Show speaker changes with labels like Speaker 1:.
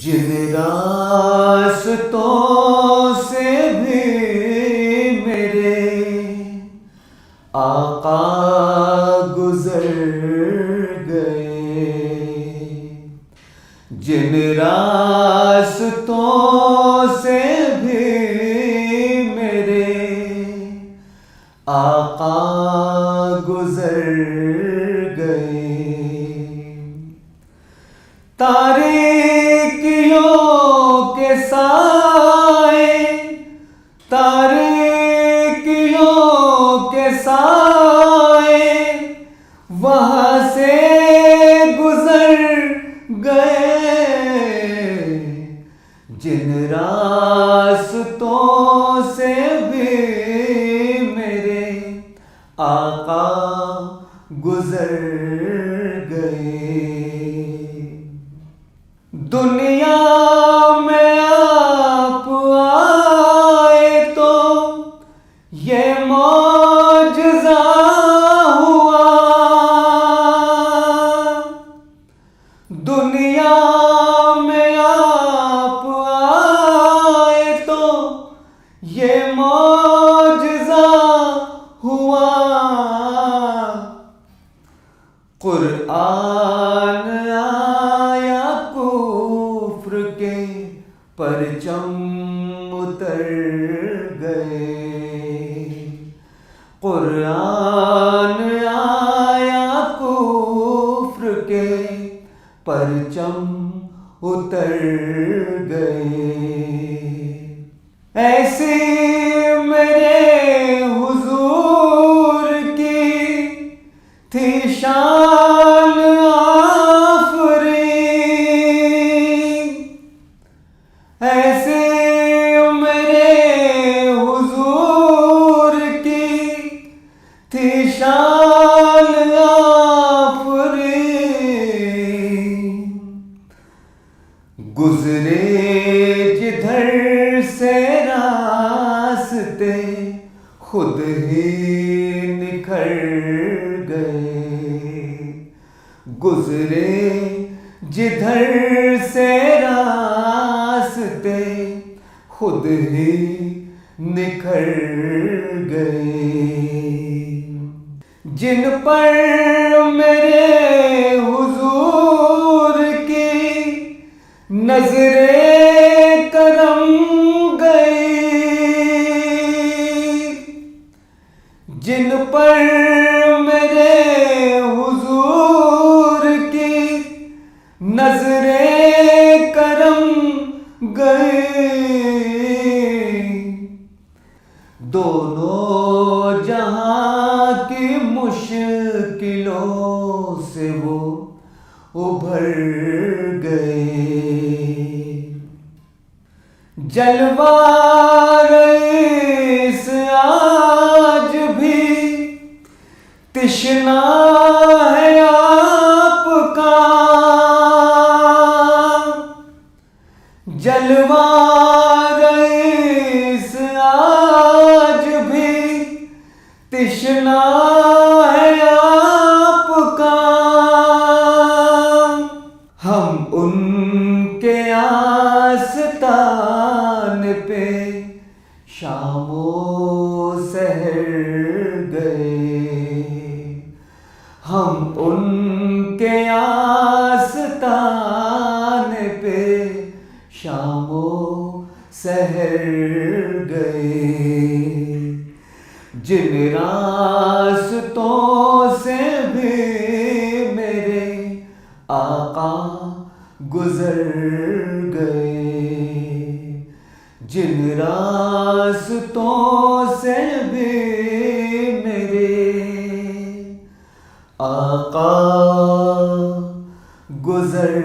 Speaker 1: جن راستوں سے بھی میرے آقا گزر گئے، جن راستوں سے بھی میرے آقا گزر گئے، تاریکیوں کے سائے، تاریکیوں کے سائے وہاں سے گزر گئے، جن راستوں سے بھی میرے آقا گزر گئے۔ دنیا میں آپ آئے تو یہ معجزہ ہوا، دنیا میں آپ آئے تو یہ معجزہ ہوا، قرآن آیا کفر کے پرچم اتر گئے، قرآن آیا کفر کے پرچم اتر گئے، ایسی میرے حضور کی تھی شان آفریں، ایسے میرے حضور کی تھی شان آفریں، گزرے جدھر سے راستے خود ہی نکھر گئے، گزرے جدھر سے راستے خود ہی نکھر گئے، جن پر میرے حضور کی نظر کرم گئی، جن پر میرے حضور کی نظر کرم گئی، دونوں جہاں کی مشکلوں سے وہ ابھر گئے، جلوہ رئیس آج بھی تشنا ہے آپ کا، جلوہ رئیس آج بھی تشنا ہے آپ کا، ہم ان کے آستان پہ شام و سحر گئے، ہم ان کے آستان پہ شام و سحر گئے، جن راستوں سے بھی میرے آقا گزر گئے، جن راستوں سے بھی میرے آقا گزر